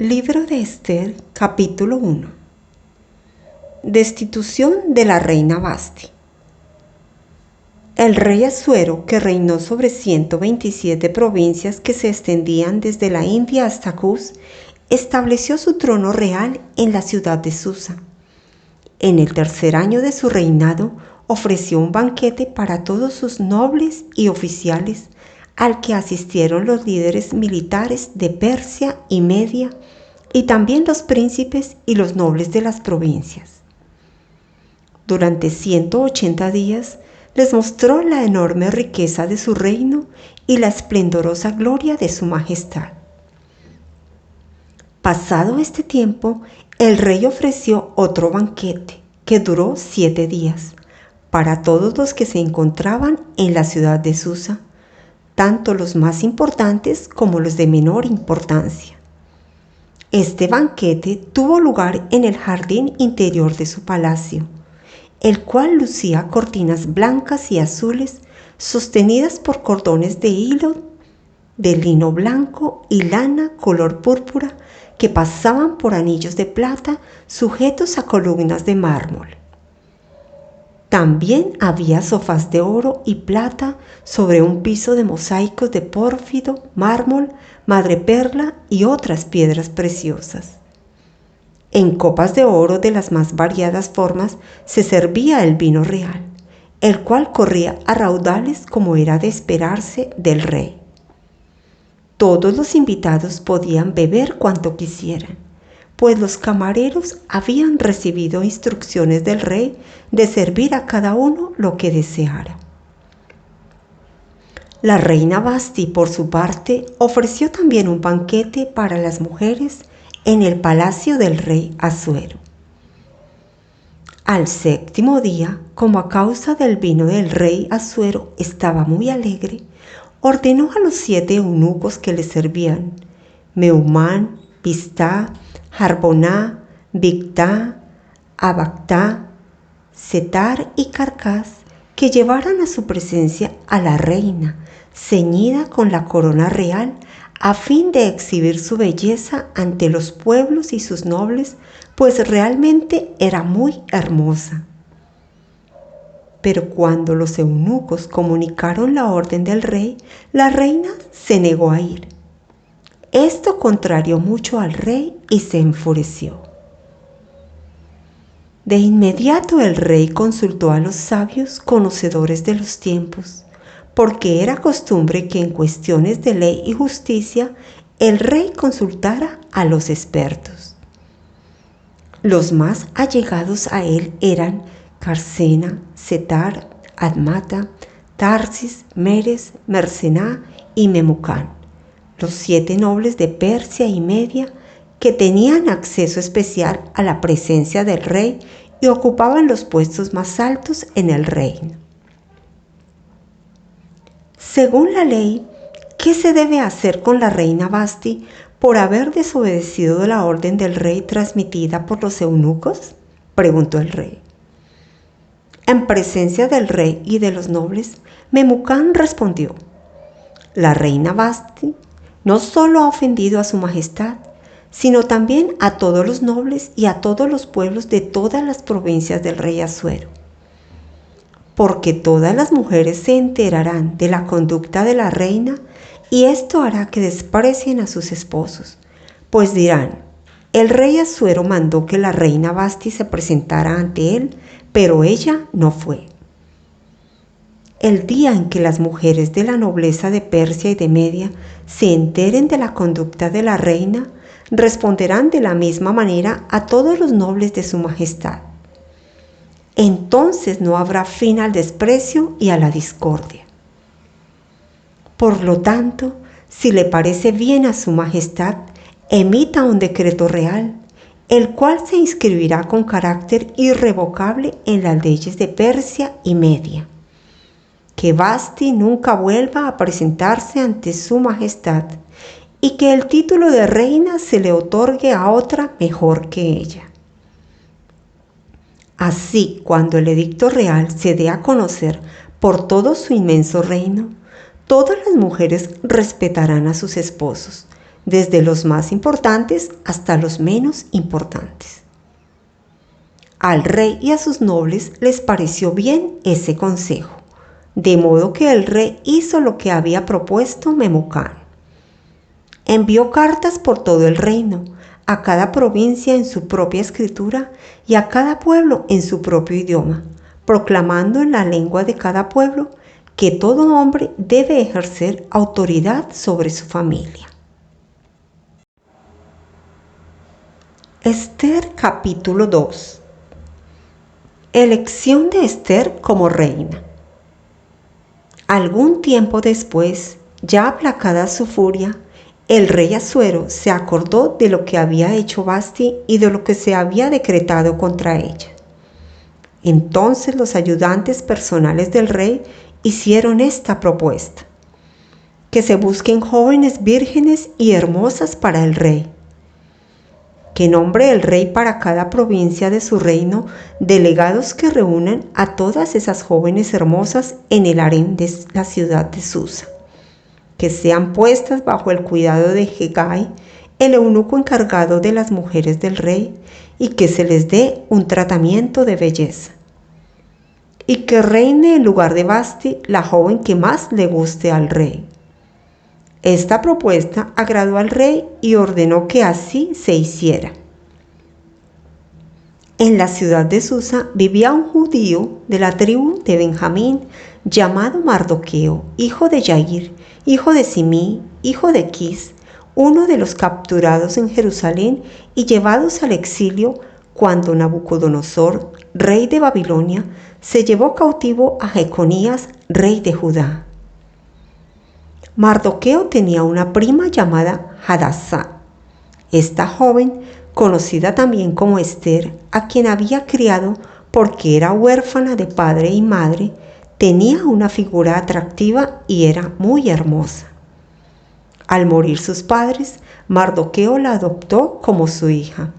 Libro de Esther, capítulo 1. Destitución de la reina Vasti. El rey Asuero, que reinó sobre 127 provincias que se extendían desde la India hasta Cus, estableció su trono real en la ciudad de Susa. En el tercer año de su reinado, ofreció un banquete para todos sus nobles y oficiales, al que asistieron los líderes militares de Persia y Media, y también los príncipes y los nobles de las provincias. Durante 180 días les mostró la enorme riqueza de su reino y la esplendorosa gloria de su majestad. Pasado este tiempo, el rey ofreció otro banquete que duró 7 días para todos los que se encontraban en la ciudad de Susa, tanto los más importantes como los de menor importancia. Este banquete tuvo lugar en el jardín interior de su palacio, el cual lucía cortinas blancas y azules sostenidas por cordones de hilo de lino blanco y lana color púrpura que pasaban por anillos de plata sujetos a columnas de mármol. También había sofás de oro y plata sobre un piso de mosaicos de pórfido, mármol, madreperla y otras piedras preciosas. En copas de oro de las más variadas formas se servía el vino real, el cual corría a raudales como era de esperarse del rey. Todos los invitados podían beber cuanto quisieran, pues los camareros habían recibido instrucciones del rey de servir a cada uno lo que deseara. La reina Vasti, por su parte, ofreció también un banquete para las mujeres en el palacio del rey Asuero. Al séptimo día, como a causa del vino del rey Asuero estaba muy alegre, ordenó a los 7 eunucos que le servían, Meumán, Biztá, Jarboná, Bigtá, Abagtá, Setar y Carcas, que llevaran a su presencia a la reina, ceñida con la corona real, a fin de exhibir su belleza ante los pueblos y sus nobles, pues realmente era muy hermosa. Pero cuando los eunucos comunicaron la orden del rey, la reina se negó a ir. Esto contrarió mucho al rey y se enfureció. De inmediato el rey consultó a los sabios conocedores de los tiempos, porque era costumbre que en cuestiones de ley y justicia el rey consultara a los expertos. Los más allegados a él eran Carcena, Setar, Admata, Tarsis, Meres, Mercená y Memucán, los 7 nobles de Persia y Media que tenían acceso especial a la presencia del rey y ocupaban los puestos más altos en el reino. Según la ley, ¿qué se debe hacer con la reina Vasti por haber desobedecido la orden del rey transmitida por los eunucos?, preguntó el rey. En presencia del rey y de los nobles, Memucán respondió: la reina Vasti no solo ha ofendido a su majestad, sino también a todos los nobles y a todos los pueblos de todas las provincias del rey Asuero. Porque todas las mujeres se enterarán de la conducta de la reina, y esto hará que desprecien a sus esposos, pues dirán: el rey Asuero mandó que la reina Vasti se presentara ante él, pero ella no fue. El día en que las mujeres de la nobleza de Persia y de Media se enteren de la conducta de la reina, responderán de la misma manera a todos los nobles de su majestad. Entonces no habrá fin al desprecio y a la discordia. Por lo tanto, si le parece bien a su majestad, emita un decreto real, el cual se inscribirá con carácter irrevocable en las leyes de Persia y Media. Que Vasti nunca vuelva a presentarse ante su majestad y que el título de reina se le otorgue a otra mejor que ella. Así, cuando el edicto real se dé a conocer por todo su inmenso reino, todas las mujeres respetarán a sus esposos, desde los más importantes hasta los menos importantes. Al rey y a sus nobles les pareció bien ese consejo, de modo que el rey hizo lo que había propuesto Memucán. Envió cartas por todo el reino, a cada provincia en su propia escritura y a cada pueblo en su propio idioma, proclamando en la lengua de cada pueblo que todo hombre debe ejercer autoridad sobre su familia. Esther capítulo 2. Elección de Esther como reina. Algún tiempo después, ya aplacada su furia, el rey Asuero se acordó de lo que había hecho Vasti y de lo que se había decretado contra ella. Entonces los ayudantes personales del rey hicieron esta propuesta: que se busquen jóvenes vírgenes y hermosas para el rey. Que nombre el rey para cada provincia de su reino delegados que reúnan a todas esas jóvenes hermosas en el harén de la ciudad de Susa. Que sean puestas bajo el cuidado de Hegai, el eunuco encargado de las mujeres del rey, y que se les dé un tratamiento de belleza. Y que reine en lugar de Vasti la joven que más le guste al rey. Esta propuesta agradó al rey y ordenó que así se hiciera. En la ciudad de Susa vivía un judío de la tribu de Benjamín llamado Mardoqueo, hijo de Yair, hijo de Simí, hijo de Quis, uno de los capturados en Jerusalén y llevados al exilio cuando Nabucodonosor, rey de Babilonia, se llevó cautivo a Jeconías, rey de Judá. Mardoqueo tenía una prima llamada Hadassah. Esta joven, conocida también como Esther, a quien había criado porque era huérfana de padre y madre, tenía una figura atractiva y era muy hermosa. Al morir sus padres, Mardoqueo la adoptó como su hija.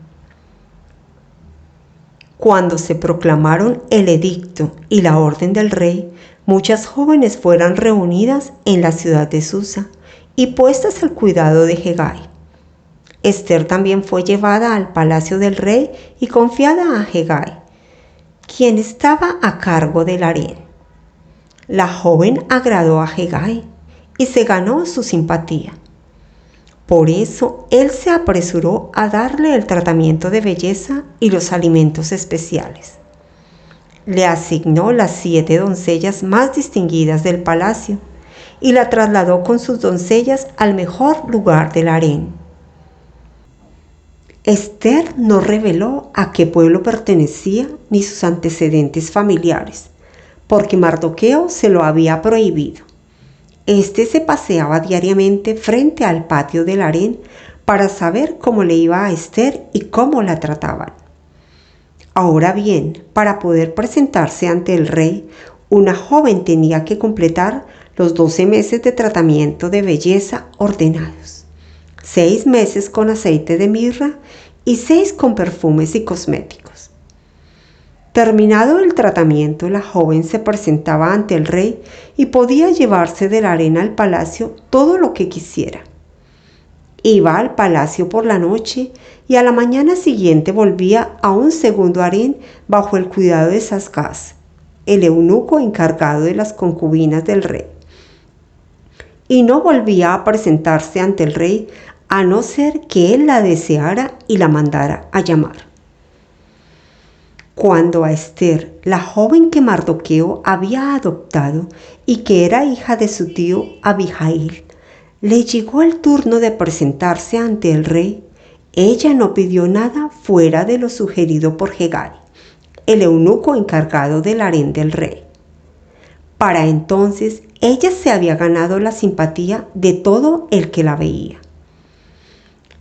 Cuando se proclamaron el edicto y la orden del rey, muchas jóvenes fueron reunidas en la ciudad de Susa y puestas al cuidado de Hegai. Esther también fue llevada al palacio del rey y confiada a Hegai, quien estaba a cargo del harén. La joven agradó a Hegai y se ganó su simpatía. Por eso él se apresuró a darle el tratamiento de belleza y los alimentos especiales. Le asignó las 7 doncellas más distinguidas del palacio y la trasladó con sus doncellas al mejor lugar del harén. Esther no reveló a qué pueblo pertenecía ni sus antecedentes familiares, porque Mardoqueo se lo había prohibido. Este se paseaba diariamente frente al patio del harén para saber cómo le iba a Esther y cómo la trataban. Ahora bien, para poder presentarse ante el rey, una joven tenía que completar los 12 meses de tratamiento de belleza ordenados, 6 meses con aceite de mirra y 6 con perfumes y cosméticos. Terminado el tratamiento, la joven se presentaba ante el rey y podía llevarse del harén al palacio todo lo que quisiera. Iba al palacio por la noche y a la mañana siguiente volvía a un segundo harén bajo el cuidado de Sasgaz, el eunuco encargado de las concubinas del rey. Y no volvía a presentarse ante el rey a no ser que él la deseara y la mandara a llamar. Cuando a Esther, la joven que Mardoqueo había adoptado y que era hija de su tío Abihail, le llegó el turno de presentarse ante el rey, ella no pidió nada fuera de lo sugerido por Hegai, el eunuco encargado del harén del rey. Para entonces, ella se había ganado la simpatía de todo el que la veía.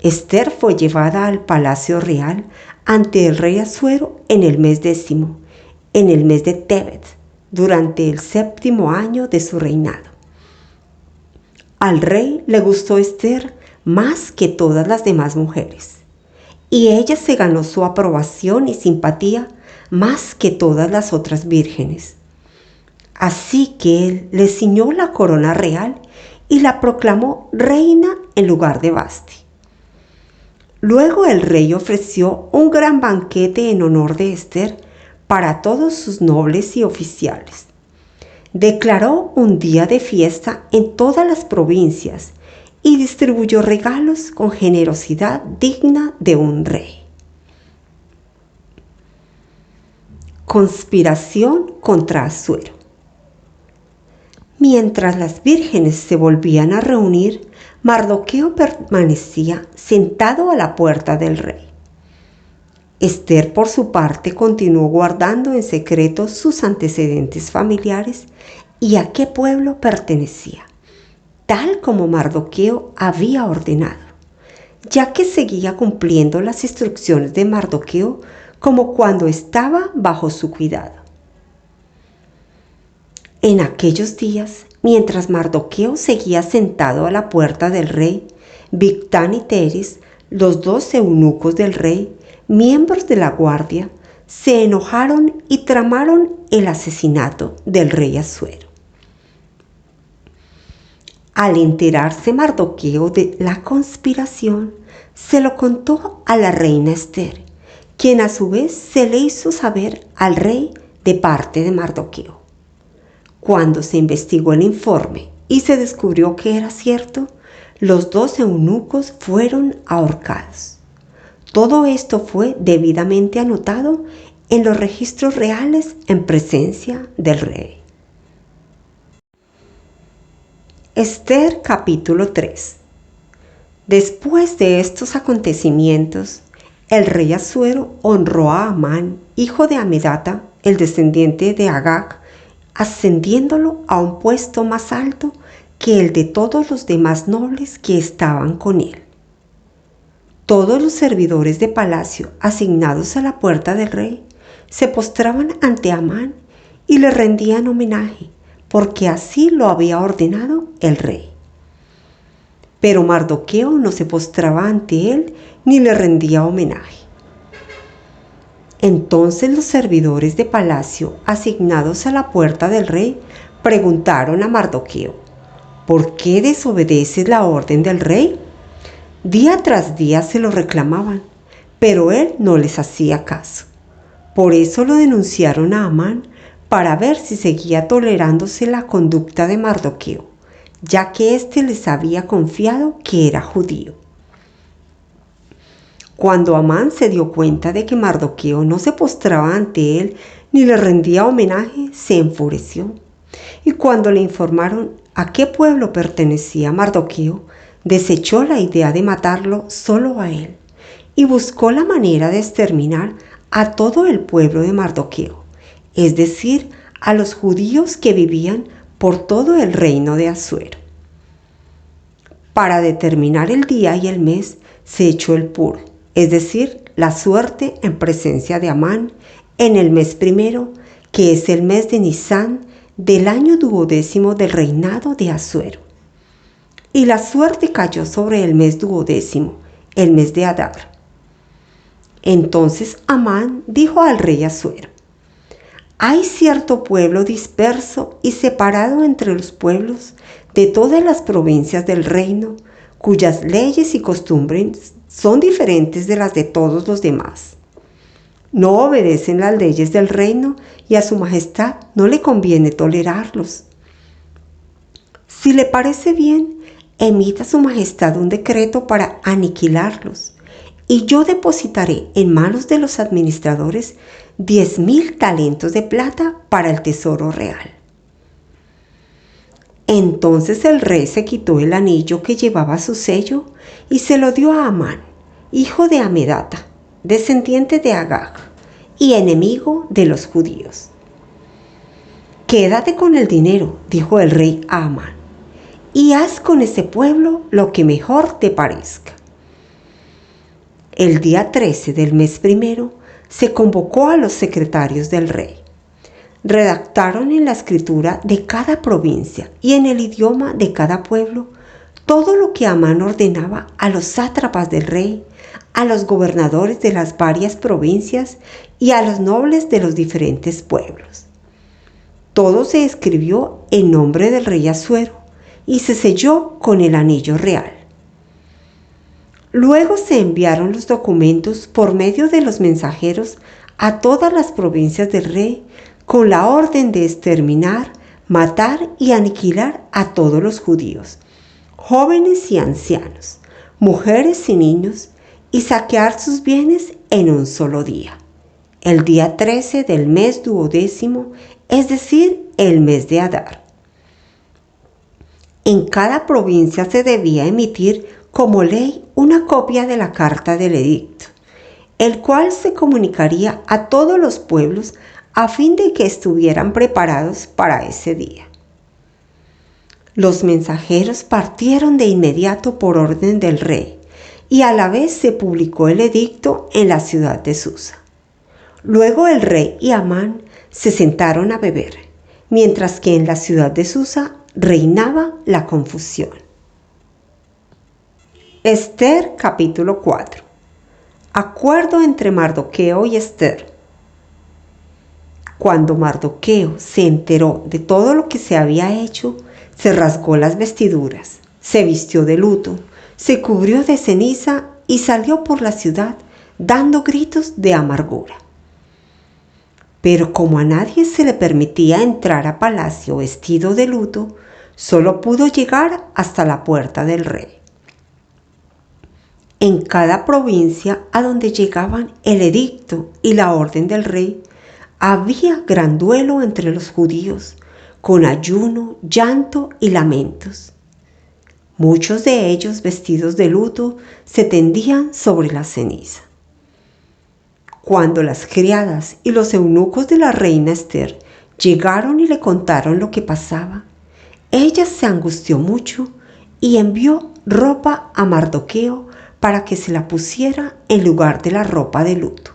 Esther fue llevada al palacio real ante el rey Asuero en el mes 10, en el mes de Tebet, durante el 7º año de su reinado. Al rey le gustó Esther más que todas las demás mujeres, y ella se ganó su aprobación y simpatía más que todas las otras vírgenes. Así que él le ciñó la corona real y la proclamó reina en lugar de Vasti. Luego el rey ofreció un gran banquete en honor de Ester para todos sus nobles y oficiales. Declaró un día de fiesta en todas las provincias y distribuyó regalos con generosidad digna de un rey. Conspiración contra Asuero. Mientras las vírgenes se volvían a reunir, Mardoqueo permanecía sentado a la puerta del rey. Ester, por su parte, continuó guardando en secreto sus antecedentes familiares y a qué pueblo pertenecía, tal como Mardoqueo había ordenado, ya que seguía cumpliendo las instrucciones de Mardoqueo como cuando estaba bajo su cuidado. En aquellos días, mientras Mardoqueo seguía sentado a la puerta del rey, Bigtán y Teres, los dos eunucos del rey, miembros de la guardia, se enojaron y tramaron el asesinato del rey Asuero. Al enterarse Mardoqueo de la conspiración, se lo contó a la reina Ester, quien a su vez se le hizo saber al rey de parte de Mardoqueo. Cuando se investigó el informe y se descubrió que era cierto, los dos eunucos fueron ahorcados. Todo esto fue debidamente anotado en los registros reales en presencia del rey. Ester capítulo 3. Después de estos acontecimientos, el rey Asuero honró a Amán, hijo de Amedata, el descendiente de Agag, ascendiéndolo a un puesto más alto que el de todos los demás nobles que estaban con él. Todos los servidores de palacio asignados a la puerta del rey se postraban ante Amán y le rendían homenaje, porque así lo había ordenado el rey. Pero Mardoqueo no se postraba ante él ni le rendía homenaje. Entonces los servidores de palacio asignados a la puerta del rey preguntaron a Mardoqueo: ¿por qué desobedeces la orden del rey? Día tras día se lo reclamaban, pero él no les hacía caso. Por eso lo denunciaron a Amán para ver si seguía tolerándose la conducta de Mardoqueo, ya que éste les había confiado que era judío. Cuando Amán se dio cuenta de que Mardoqueo no se postraba ante él ni le rendía homenaje, se enfureció. Y cuando le informaron a qué pueblo pertenecía Mardoqueo, desechó la idea de matarlo solo a él y buscó la manera de exterminar a todo el pueblo de Mardoqueo, es decir, a los judíos que vivían por todo el reino de Asuero. Para determinar el día y el mes se echó el pur, es decir, la suerte en presencia de Amán, en el mes primero, que es el mes de Nisán, del año 12º del reinado de Asuero. Y la suerte cayó sobre el mes 12º, el mes de Adar. Entonces Amán dijo al rey Asuero: hay cierto pueblo disperso y separado entre los pueblos de todas las provincias del reino, cuyas leyes y costumbres son diferentes de las de todos los demás. No obedecen las leyes del reino y a su majestad no le conviene tolerarlos. Si le parece bien, emita su majestad un decreto para aniquilarlos, y yo depositaré en manos de los administradores 10,000 talentos de plata para el tesoro real. Entonces el rey se quitó el anillo que llevaba su sello y se lo dio a Amán, hijo de Amedata, descendiente de Agag y enemigo de los judíos. Quédate con el dinero, dijo el rey a Amán, y haz con ese pueblo lo que mejor te parezca. El día 13 del mes primero se convocó a los secretarios del rey. Redactaron en la escritura de cada provincia y en el idioma de cada pueblo todo lo que Amán ordenaba a los sátrapas del rey, a los gobernadores de las varias provincias y a los nobles de los diferentes pueblos. Todo se escribió en nombre del rey Asuero y se selló con el anillo real. Luego se enviaron los documentos por medio de los mensajeros a todas las provincias del rey con la orden de exterminar, matar y aniquilar a todos los judíos, jóvenes y ancianos, mujeres y niños, y saquear sus bienes en un solo día, el día 13 del mes duodécimo, es decir, el mes de Adar. En cada provincia se debía emitir como ley una copia de la carta del edicto, el cual se comunicaría a todos los pueblos a fin de que estuvieran preparados para ese día. Los mensajeros partieron de inmediato por orden del rey, y a la vez se publicó el edicto en la ciudad de Susa. Luego el rey y Amán se sentaron a beber, mientras que en la ciudad de Susa reinaba la confusión. Ester capítulo 4. Acuerdo entre Mardoqueo y Ester. Cuando Mardoqueo se enteró de todo lo que se había hecho, se rasgó las vestiduras, se vistió de luto, se cubrió de ceniza y salió por la ciudad dando gritos de amargura. Pero como a nadie se le permitía entrar a palacio vestido de luto, solo pudo llegar hasta la puerta del rey. En cada provincia a donde llegaban el edicto y la orden del rey, había gran duelo entre los judíos, con ayuno, llanto y lamentos. Muchos de ellos, vestidos de luto, se tendían sobre la ceniza. Cuando las criadas y los eunucos de la reina Ester llegaron y le contaron lo que pasaba, ella se angustió mucho y envió ropa a Mardoqueo para que se la pusiera en lugar de la ropa de luto.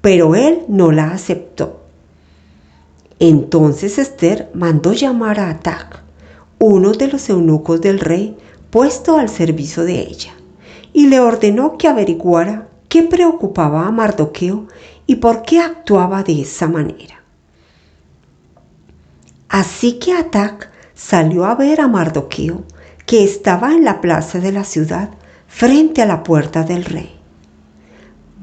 Pero él no la aceptó. Entonces Ester mandó llamar a Atac, uno de los eunucos del rey puesto al servicio de ella, y le ordenó que averiguara qué preocupaba a Mardoqueo y por qué actuaba de esa manera. Así que Atac salió a ver a Mardoqueo, que estaba en la plaza de la ciudad frente a la puerta del rey.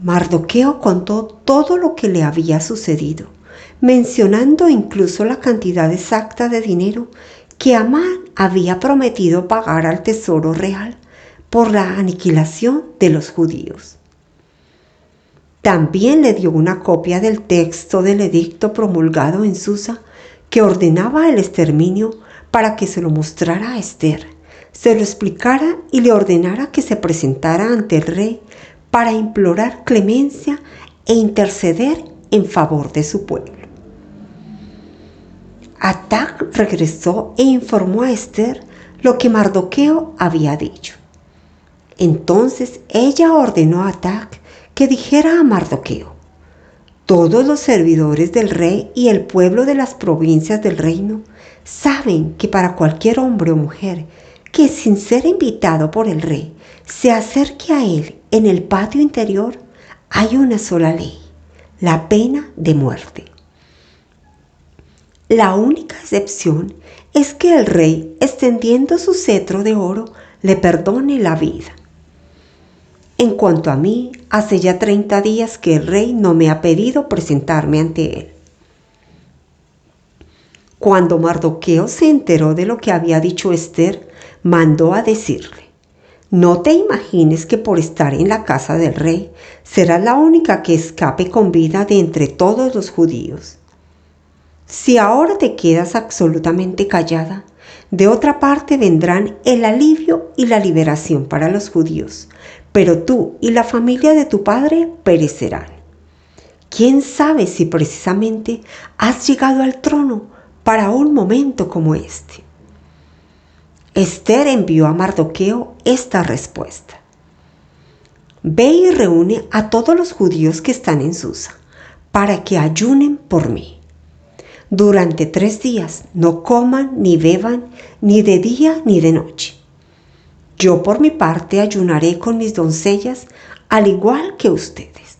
Mardoqueo contó todo lo que le había sucedido, mencionando incluso la cantidad exacta de dinero que Amán había prometido pagar al tesoro real por la aniquilación de los judíos. También le dio una copia del texto del edicto promulgado en Susa que ordenaba el exterminio para que se lo mostrara a Ester, se lo explicara y le ordenara que se presentara ante el rey para implorar clemencia e interceder en favor de su pueblo. Atac regresó e informó a Ester lo que Mardoqueo había dicho. Entonces ella ordenó a Atac que dijera a Mardoqueo: todos los servidores del rey y el pueblo de las provincias del reino saben que para cualquier hombre o mujer que sin ser invitado por el rey se acerque a él en el patio interior, hay una sola ley: la pena de muerte. La única excepción es que el rey, extendiendo su cetro de oro, le perdone la vida. En cuanto a mí, hace ya 30 días que el rey no me ha pedido presentarme ante él. Cuando Mardoqueo se enteró de lo que había dicho Ester, mandó a decirle: no te imagines que por estar en la casa del rey serás la única que escape con vida de entre todos los judíos. Si ahora te quedas absolutamente callada, de otra parte vendrán el alivio y la liberación para los judíos, pero tú y la familia de tu padre perecerán. ¿Quién sabe si precisamente has llegado al trono para un momento como este? Ester envió a Mardoqueo esta respuesta: ve y reúne a todos los judíos que están en Susa, para que ayunen por mí. Durante 3 días no coman ni beban, ni de día ni de noche. Yo por mi parte ayunaré con mis doncellas, al igual que ustedes.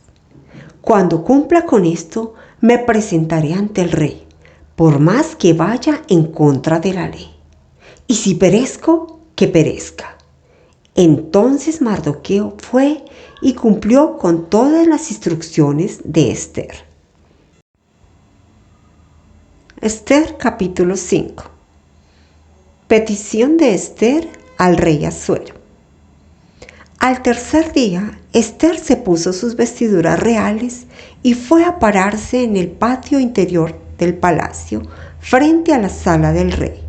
Cuando cumpla con esto, me presentaré ante el rey, por más que vaya en contra de la ley. Y si perezco, que perezca. Entonces Mardoqueo fue y cumplió con todas las instrucciones de Esther. Esther capítulo 5. Petición de Esther al rey Asuero. Al tercer día, Esther se puso sus vestiduras reales y fue a pararse en el patio interior del palacio, frente a la sala del rey.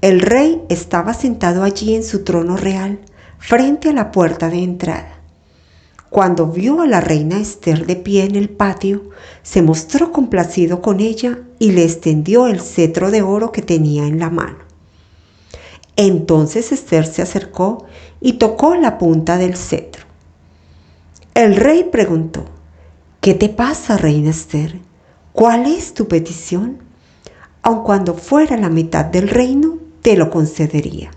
El rey estaba sentado allí en su trono real, frente a la puerta de entrada. Cuando vio a la reina Esther de pie en el patio, se mostró complacido con ella y le extendió el cetro de oro que tenía en la mano. Entonces Esther se acercó y tocó la punta del cetro. El rey preguntó: ¿Qué te pasa, reina Esther? ¿Cuál es tu petición? Aun cuando fuera la mitad del reino, te lo concedería.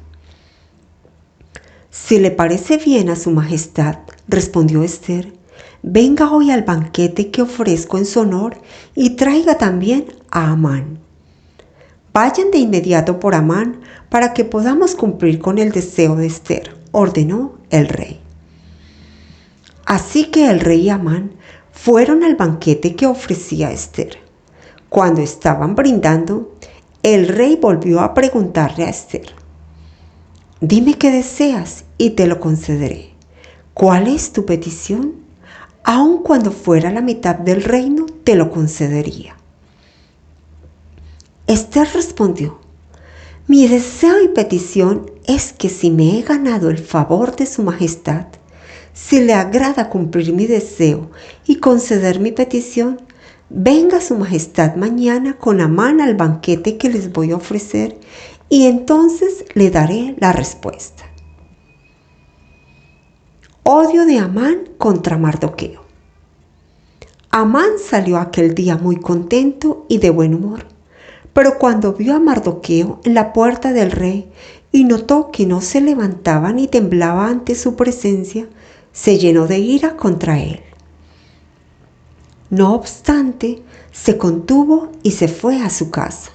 Si le parece bien a su majestad, respondió Esther, venga hoy al banquete que ofrezco en su honor y traiga también a Amán. Vayan de inmediato por Amán para que podamos cumplir con el deseo de Esther, ordenó el rey. Así que el rey y Amán fueron al banquete que ofrecía Esther. Cuando estaban brindando, el rey volvió a preguntarle a Esther: Dime qué deseas y te lo concederé. ¿Cuál es tu petición? Aun cuando fuera la mitad del reino, te lo concedería. Esther respondió: Mi deseo y petición es que si me he ganado el favor de su majestad, si le agrada cumplir mi deseo y conceder mi petición, venga su majestad mañana con Amán al banquete que les voy a ofrecer y entonces le daré la respuesta. Odio de Amán contra Mardoqueo. Amán salió aquel día muy contento y de buen humor, pero cuando vio a Mardoqueo en la puerta del rey y notó que no se levantaba ni temblaba ante su presencia, se llenó de ira contra él. No obstante, se contuvo y se fue a su casa.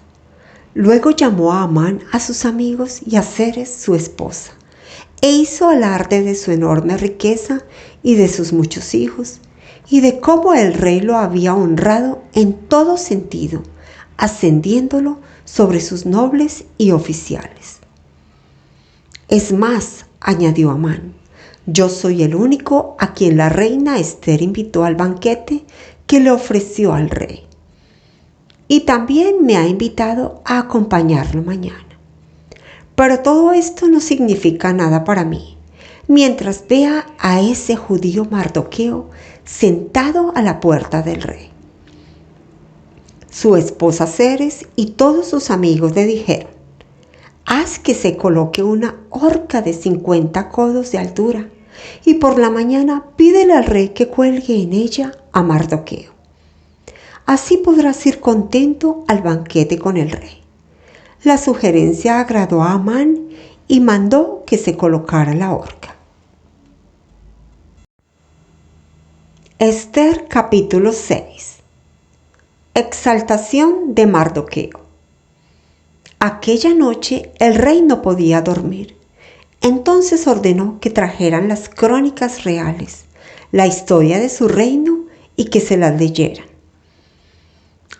Luego llamó a Amán a sus amigos y a Zeres, su esposa, e hizo alarde de su enorme riqueza y de sus muchos hijos, y de cómo el rey lo había honrado en todo sentido, ascendiéndolo sobre sus nobles y oficiales. Es más, añadió Amán, yo soy el único a quien la reina Esther invitó al banquete que le ofreció al rey. Y también me ha invitado a acompañarlo mañana. Pero todo esto no significa nada para mí, mientras vea a ese judío Mardoqueo sentado a la puerta del rey. Su esposa Zeres y todos sus amigos le dijeron: haz que se coloque una horca de 50 codos de altura y por la mañana pídele al rey que cuelgue en ella a Mardoqueo. Así podrás ir contento al banquete con el rey. La sugerencia agradó a Amán y mandó que se colocara la horca. Esther capítulo 6. Exaltación de Mardoqueo. Aquella noche el rey no podía dormir. Entonces ordenó que trajeran las crónicas reales, la historia de su reino y que se las leyeran.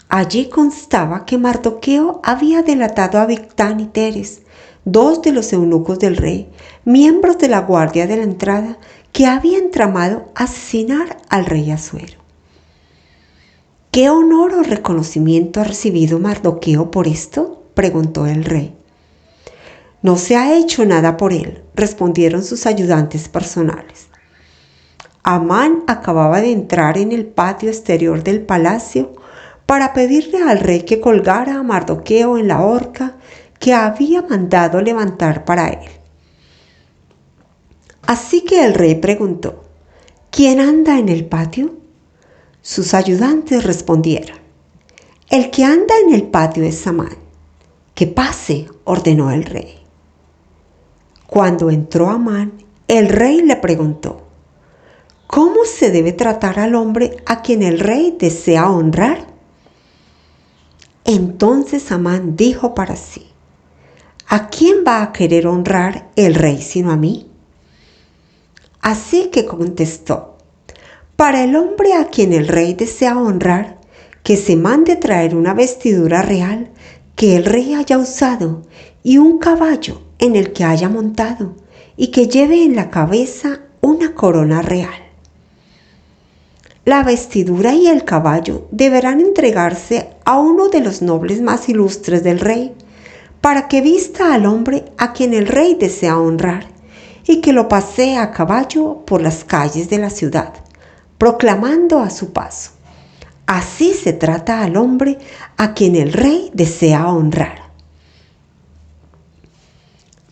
Allí constaba que Mardoqueo había delatado a Bigtán y Teres, dos de los eunucos del rey, miembros de la guardia de la entrada, que habían tramado asesinar al rey Asuero. ¿Qué honor o reconocimiento ha recibido Mardoqueo por esto?, preguntó el rey. No se ha hecho nada por él, respondieron sus ayudantes personales. Amán acababa de entrar en el patio exterior del palacio para pedirle al rey que colgara a Mardoqueo en la horca que había mandado levantar para él. Así que el rey preguntó: ¿quién anda en el patio? Sus ayudantes respondieron: el que anda en el patio es Amán. Que pase, ordenó el rey. Cuando entró Amán, el rey le preguntó: ¿cómo se debe tratar al hombre a quien el rey desea honrar? Entonces Amán dijo para sí: ¿a quién va a querer honrar el rey sino a mí? Así que contestó: para el hombre a quien el rey desea honrar, que se mande traer una vestidura real que el rey haya usado y un caballo en el que haya montado y que lleve en la cabeza una corona real. La vestidura y el caballo deberán entregarse a uno de los nobles más ilustres del rey, para que vista al hombre a quien el rey desea honrar y que lo pasee a caballo por las calles de la ciudad, proclamando a su paso: así se trata al hombre a quien el rey desea honrar.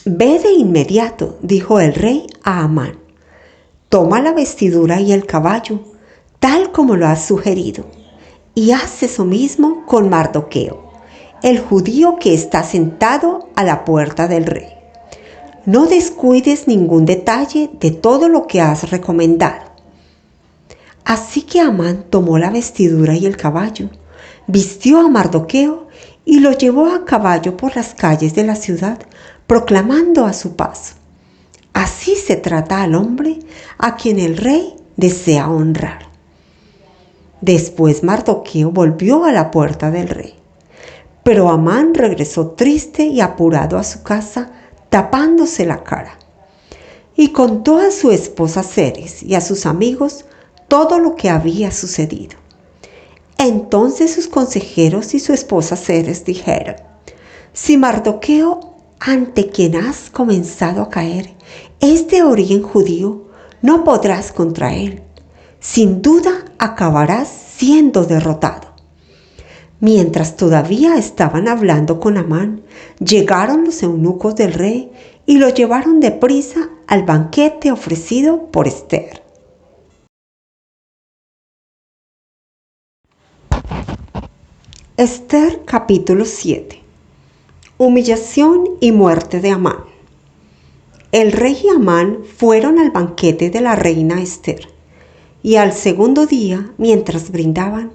Ve de inmediato, dijo el rey a Amán. Toma la vestidura y el caballo, tal como lo has sugerido, y haz eso mismo con Mardoqueo, el judío que está sentado a la puerta del rey. No descuides ningún detalle de todo lo que has recomendado. Así que Amán tomó la vestidura y el caballo, vistió a Mardoqueo y lo llevó a caballo por las calles de la ciudad, proclamando a su paso: así se trata al hombre a quien el rey desea honrar. Después Mardoqueo volvió a la puerta del rey, pero Amán regresó triste y apurado a su casa, tapándose la cara, y contó a su esposa Zeres y a sus amigos todo lo que había sucedido. Entonces sus consejeros y su esposa Zeres dijeron: si Mardoqueo, ante quien has comenzado a caer, es de origen judío, no podrás contra él. Sin duda acabarás siendo derrotado. Mientras todavía estaban hablando con Amán, llegaron los eunucos del rey y lo llevaron deprisa al banquete ofrecido por Ester. Ester capítulo 7. Humillación y muerte de Amán. El rey y Amán fueron al banquete de la reina Ester, y al segundo día, mientras brindaban,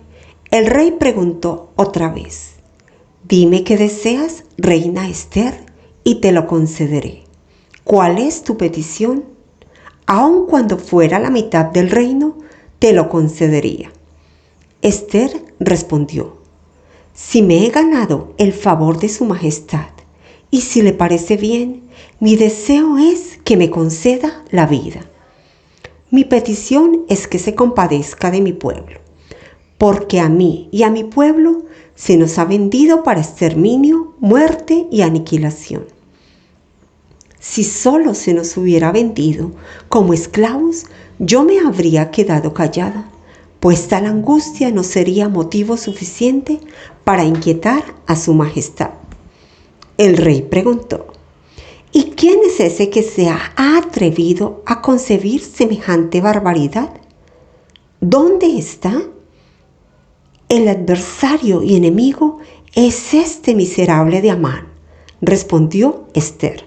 el rey preguntó otra vez: dime qué deseas, reina Ester, y te lo concederé. ¿Cuál es tu petición? Aun cuando fuera la mitad del reino, te lo concedería. Ester respondió: si me he ganado el favor de su majestad, y si le parece bien, mi deseo es que me conceda la vida. Mi petición es que se compadezca de mi pueblo, porque a mí y a mi pueblo se nos ha vendido para exterminio, muerte y aniquilación. Si solo se nos hubiera vendido como esclavos, yo me habría quedado callada, pues tal angustia no sería motivo suficiente para inquietar a su majestad. El rey preguntó: ¿y quién es ese que se ha atrevido a concebir semejante barbaridad? ¿Dónde está? El adversario y enemigo es este miserable de Amán, respondió Ester.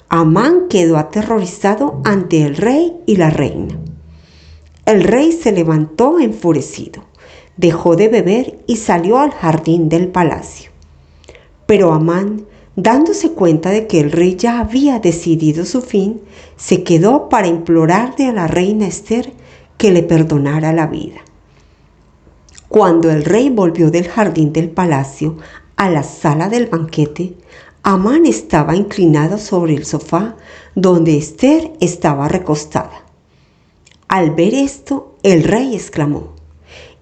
Amán quedó aterrorizado ante el rey y la reina. El rey se levantó enfurecido, dejó de beber y salió al jardín del palacio. Pero Amán, dándose cuenta de que el rey ya había decidido su fin, se quedó para implorarle a la reina Ester que le perdonara la vida. Cuando el rey volvió del jardín del palacio a la sala del banquete, Amán estaba inclinado sobre el sofá donde Ester estaba recostada. Al ver esto, el rey exclamó: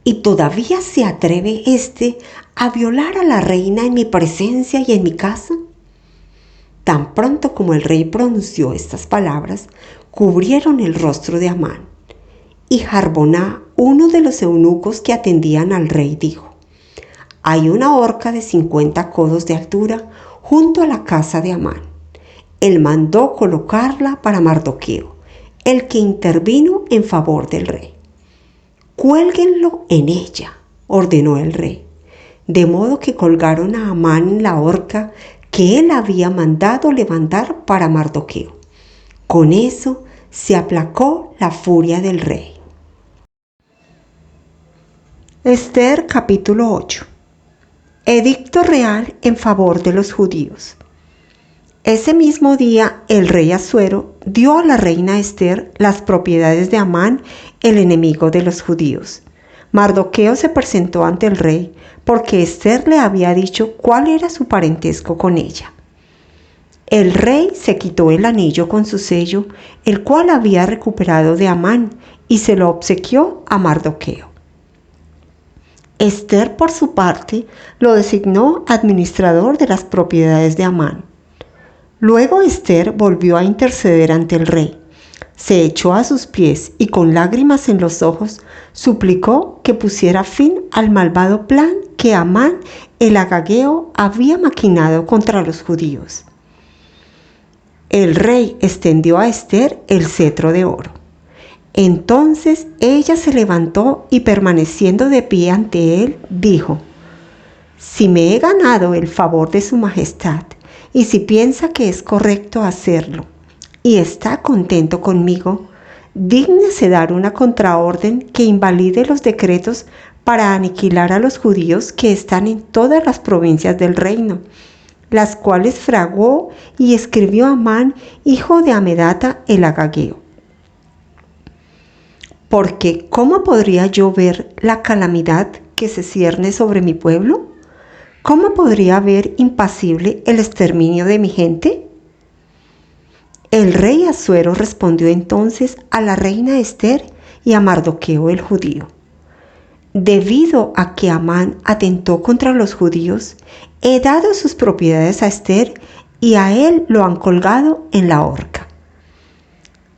¿y todavía se atreve éste a violar a la reina en mi presencia y en mi casa? Tan pronto como el rey pronunció estas palabras, cubrieron el rostro de Amán. Y Jarboná, uno de los eunucos que atendían al rey, dijo: hay una horca de 50 codos de altura junto a la casa de Amán. Él mandó colocarla para Mardoqueo, el que intervino en favor del rey. Cuélguenlo en ella, ordenó el rey, de modo que colgaron a Amán en la horca que él había mandado levantar para Mardoqueo. Con eso se aplacó la furia del rey. Ester capítulo 8. Edicto real en favor de los judíos. Ese mismo día el rey Asuero dio a la reina Esther las propiedades de Amán, el enemigo de los judíos. Mardoqueo se presentó ante el rey porque Esther le había dicho cuál era su parentesco con ella. El rey se quitó el anillo con su sello, el cual había recuperado de Amán, y se lo obsequió a Mardoqueo. Esther, por su parte, lo designó administrador de las propiedades de Amán. Luego Esther volvió a interceder ante el rey. Se echó a sus pies y con lágrimas en los ojos suplicó que pusiera fin al malvado plan que Amán el agageo había maquinado contra los judíos. El rey extendió a Esther el cetro de oro. Entonces ella se levantó y permaneciendo de pie ante él, dijo: «Si me he ganado el favor de su majestad, y si piensa que es correcto hacerlo, y está contento conmigo, dígnese dar una contraorden que invalide los decretos para aniquilar a los judíos que están en todas las provincias del reino, las cuales fragó y escribió Amán, hijo de Amedata el agageo. Porque ¿cómo podría yo ver la calamidad que se cierne sobre mi pueblo? ¿Cómo podría ver impasible el exterminio de mi gente?» El rey Asuero respondió entonces a la reina Esther y a Mardoqueo el judío: «Debido a que Amán atentó contra los judíos, he dado sus propiedades a Esther y a él lo han colgado en la horca.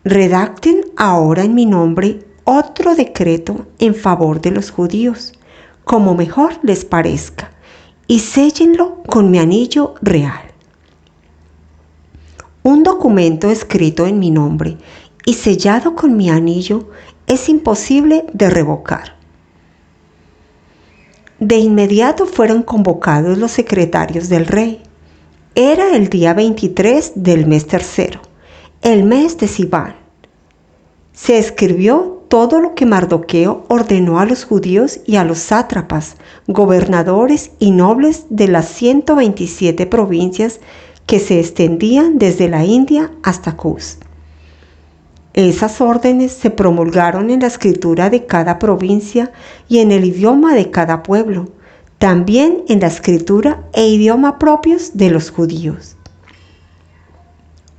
Redacten ahora en mi nombre otro decreto en favor de los judíos, como mejor les parezca, y séllenlo con mi anillo real». Un documento escrito en mi nombre y sellado con mi anillo es imposible de revocar. De inmediato fueron convocados los secretarios del rey. Era el día 23 del mes tercero, el mes de Siván. Se escribió todo lo que Mardoqueo ordenó a los judíos y a los sátrapas, gobernadores y nobles de las 127 provincias que se extendían desde la India hasta Cus. Esas órdenes se promulgaron en la escritura de cada provincia y en el idioma de cada pueblo, también en la escritura e idioma propios de los judíos.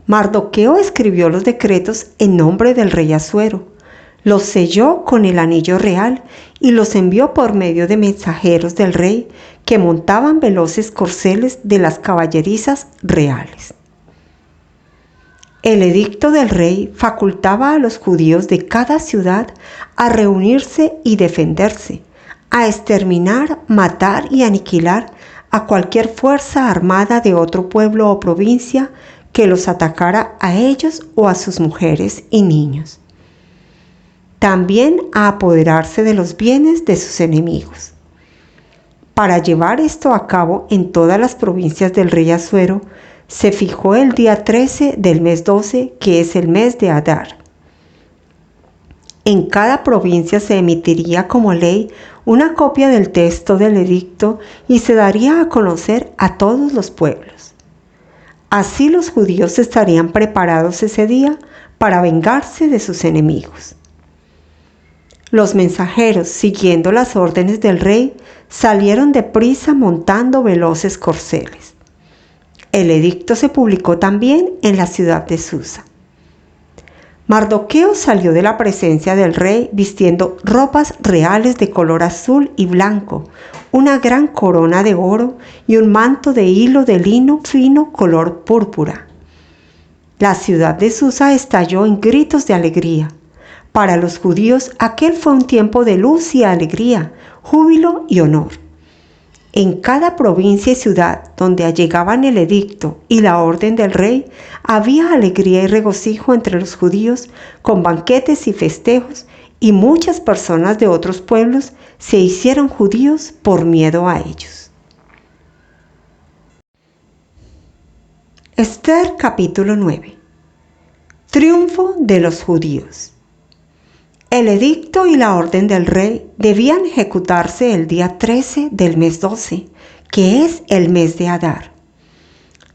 Mardoqueo escribió los decretos en nombre del rey Asuero, los selló con el anillo real y los envió por medio de mensajeros del rey que montaban veloces corceles de las caballerizas reales. El edicto del rey facultaba a los judíos de cada ciudad a reunirse y defenderse, a exterminar, matar y aniquilar a cualquier fuerza armada de otro pueblo o provincia que los atacara a ellos o a sus mujeres y niños. También a apoderarse de los bienes de sus enemigos. Para llevar esto a cabo en todas las provincias del rey Asuero, se fijó el día 13 del mes 12, que es el mes de Adar. En cada provincia se emitiría como ley una copia del texto del edicto y se daría a conocer a todos los pueblos. Así los judíos estarían preparados ese día para vengarse de sus enemigos. Los mensajeros, siguiendo las órdenes del rey, salieron deprisa montando veloces corceles. El edicto se publicó también en la ciudad de Susa. Mardoqueo salió de la presencia del rey vistiendo ropas reales de color azul y blanco, una gran corona de oro y un manto de hilo de lino fino color púrpura. La ciudad de Susa estalló en gritos de alegría. Para los judíos aquel fue un tiempo de luz y alegría, júbilo y honor. En cada provincia y ciudad donde allegaban el edicto y la orden del rey, había alegría y regocijo entre los judíos, con banquetes y festejos, y muchas personas de otros pueblos se hicieron judíos por miedo a ellos. Esther capítulo 9. Triunfo de los judíos. El edicto y la orden del rey debían ejecutarse el día 13 del mes 12, que es el mes de Adar.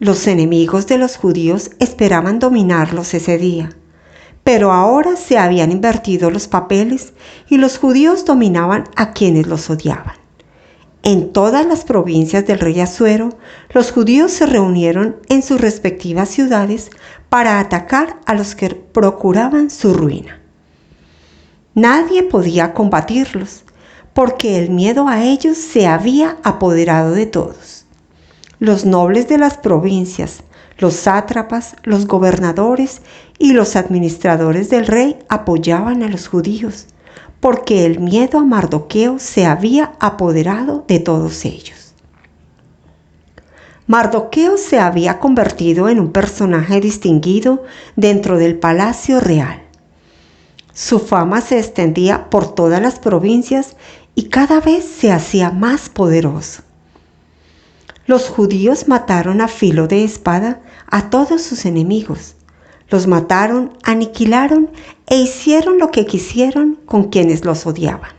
Los enemigos de los judíos esperaban dominarlos ese día, pero ahora se habían invertido los papeles y los judíos dominaban a quienes los odiaban. En todas las provincias del rey Asuero, los judíos se reunieron en sus respectivas ciudades para atacar a los que procuraban su ruina. Nadie podía combatirlos, porque el miedo a ellos se había apoderado de todos. Los nobles de las provincias, los sátrapas, los gobernadores y los administradores del rey apoyaban a los judíos, porque el miedo a Mardoqueo se había apoderado de todos ellos. Mardoqueo se había convertido en un personaje distinguido dentro del palacio real. Su fama se extendía por todas las provincias y cada vez se hacía más poderoso. Los judíos mataron a filo de espada a todos sus enemigos. Los mataron, aniquilaron e hicieron lo que quisieron con quienes los odiaban.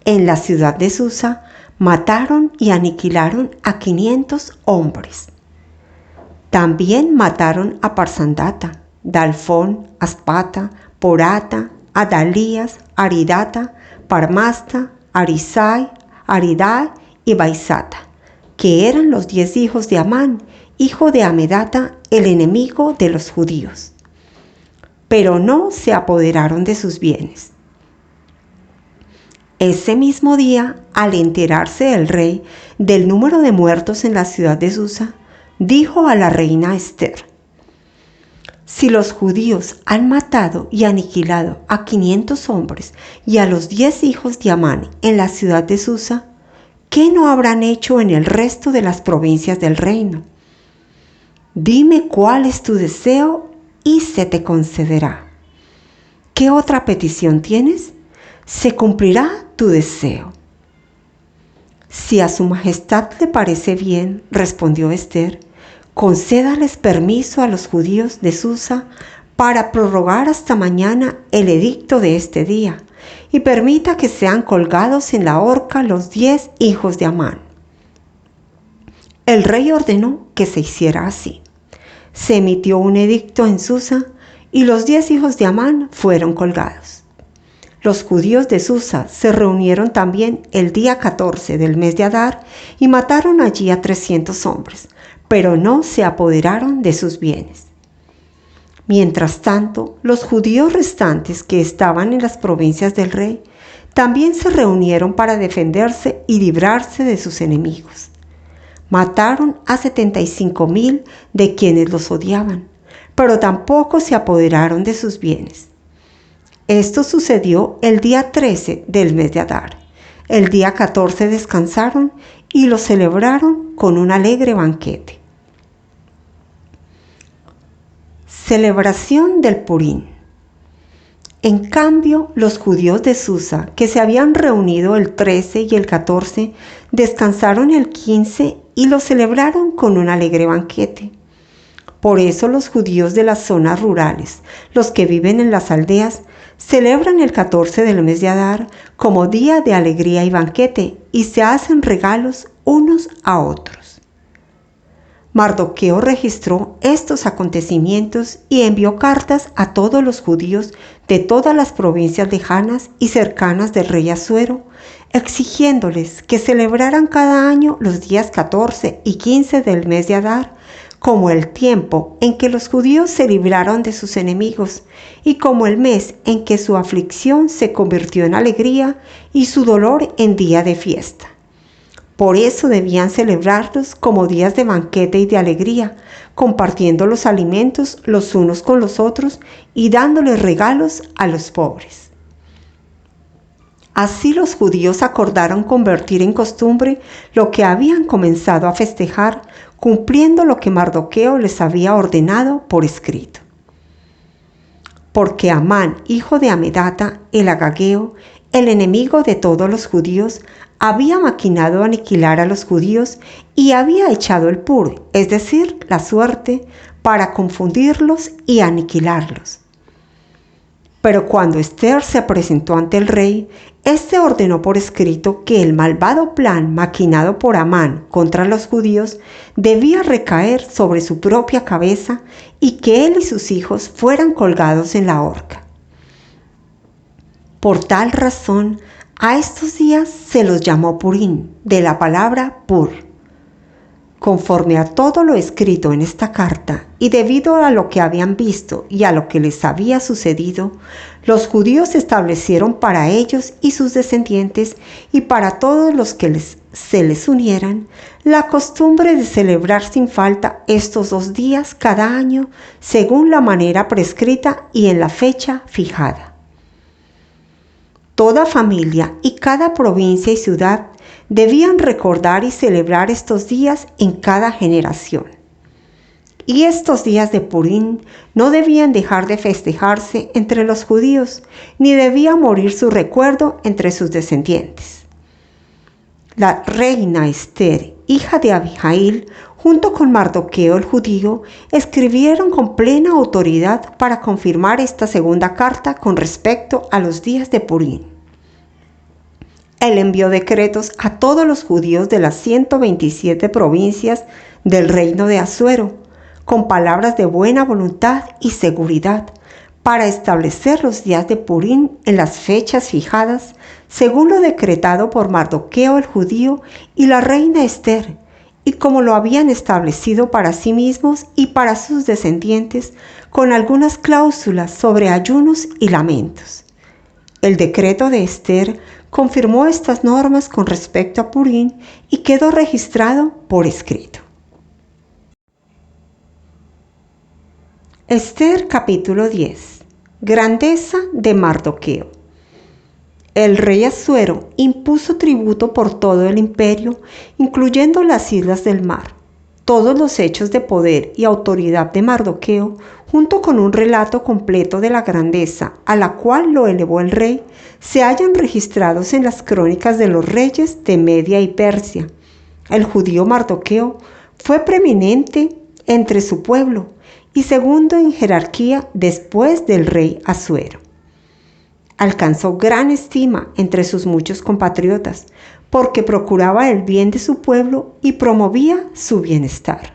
En la ciudad de Susa mataron y aniquilaron a 500 hombres. También mataron a Parsandata, Dalfón, Aspata, Porata, Adalías, Aridata, Parmasta, Arisai, Aridai y Baisata, que eran los 10 hijos de Amán, hijo de Amedata, el enemigo de los judíos. Pero no se apoderaron de sus bienes. Ese mismo día, al enterarse el rey del número de muertos en la ciudad de Susa, dijo a la reina Ester: si los judíos han matado y aniquilado a 500 hombres y a los 10 hijos de Amán en la ciudad de Susa, ¿qué no habrán hecho en el resto de las provincias del reino? Dime cuál es tu deseo y se te concederá. ¿Qué otra petición tienes? Se cumplirá tu deseo. Si a su majestad le parece bien, respondió Ester, concédales permiso a los judíos de Susa para prorrogar hasta mañana el edicto de este día y permita que sean colgados en la horca los 10 hijos de Amán. El rey ordenó que se hiciera así. Se emitió un edicto en Susa y los 10 hijos de Amán fueron colgados. Los judíos de Susa se reunieron también el día 14 del mes de Adar y mataron allí a 300 hombres, pero no se apoderaron de sus bienes. Mientras tanto, los judíos restantes que estaban en las provincias del rey también se reunieron para defenderse y librarse de sus enemigos. Mataron a 75,000 de quienes los odiaban, pero tampoco se apoderaron de sus bienes. Esto sucedió el día 13 del mes de Adar. El día 14 descansaron y lo celebraron con un alegre banquete. Celebración del Purín. En cambio, los judíos de Susa, que se habían reunido el 13 y el 14, descansaron el 15 y lo celebraron con un alegre banquete. Por eso los judíos de las zonas rurales, los que viven en las aldeas, celebran el 14 del mes de Adar como día de alegría y banquete y se hacen regalos unos a otros. Mardoqueo registró estos acontecimientos y envió cartas a todos los judíos de todas las provincias lejanas y cercanas del rey Asuero, exigiéndoles que celebraran cada año los días 14 y 15 del mes de Adar, como el tiempo en que los judíos se libraron de sus enemigos y como el mes en que su aflicción se convirtió en alegría y su dolor en día de fiesta. Por eso debían celebrarlos como días de banquete y de alegría, compartiendo los alimentos los unos con los otros y dándoles regalos a los pobres. Así los judíos acordaron convertir en costumbre lo que habían comenzado a festejar, cumpliendo lo que Mardoqueo les había ordenado por escrito. Porque Amán, hijo de Amedata, el agageo, el enemigo de todos los judíos, había maquinado aniquilar a los judíos y había echado el pur, es decir, la suerte, para confundirlos y aniquilarlos. Pero cuando Esther se presentó ante el rey, éste ordenó por escrito que el malvado plan maquinado por Amán contra los judíos debía recaer sobre su propia cabeza y que él y sus hijos fueran colgados en la horca. Por tal razón, a estos días se los llamó Purim, de la palabra Pur. Conforme a todo lo escrito en esta carta, y debido a lo que habían visto y a lo que les había sucedido, los judíos establecieron para ellos y sus descendientes y para todos los que se les unieran, la costumbre de celebrar sin falta estos 2 días cada año, según la manera prescrita y en la fecha fijada. Toda familia y cada provincia y ciudad debían recordar y celebrar estos días en cada generación. Y estos días de Purim no debían dejar de festejarse entre los judíos, ni debía morir su recuerdo entre sus descendientes. La reina Esther, hija de Abihail, junto con Mardoqueo el judío, escribieron con plena autoridad para confirmar esta segunda carta con respecto a los días de Purim. Él envió decretos a todos los judíos de las 127 provincias del reino de Asuero, con palabras de buena voluntad y seguridad, para establecer los días de Purim en las fechas fijadas, según lo decretado por Mardoqueo el judío y la reina Esther, y como lo habían establecido para sí mismos y para sus descendientes, con algunas cláusulas sobre ayunos y lamentos. El decreto de Esther confirmó estas normas con respecto a Purim y quedó registrado por escrito. Esther capítulo 10. Grandeza de Mardoqueo. El rey Asuero impuso tributo por todo el imperio, incluyendo las islas del mar. Todos los hechos de poder y autoridad de Mardoqueo, junto con un relato completo de la grandeza a la cual lo elevó el rey, se hallan registrados en las crónicas de los reyes de Media y Persia. El judío Mardoqueo fue preeminente entre su pueblo y segundo en jerarquía después del rey Asuero. Alcanzó gran estima entre sus muchos compatriotas, porque procuraba el bien de su pueblo y promovía su bienestar.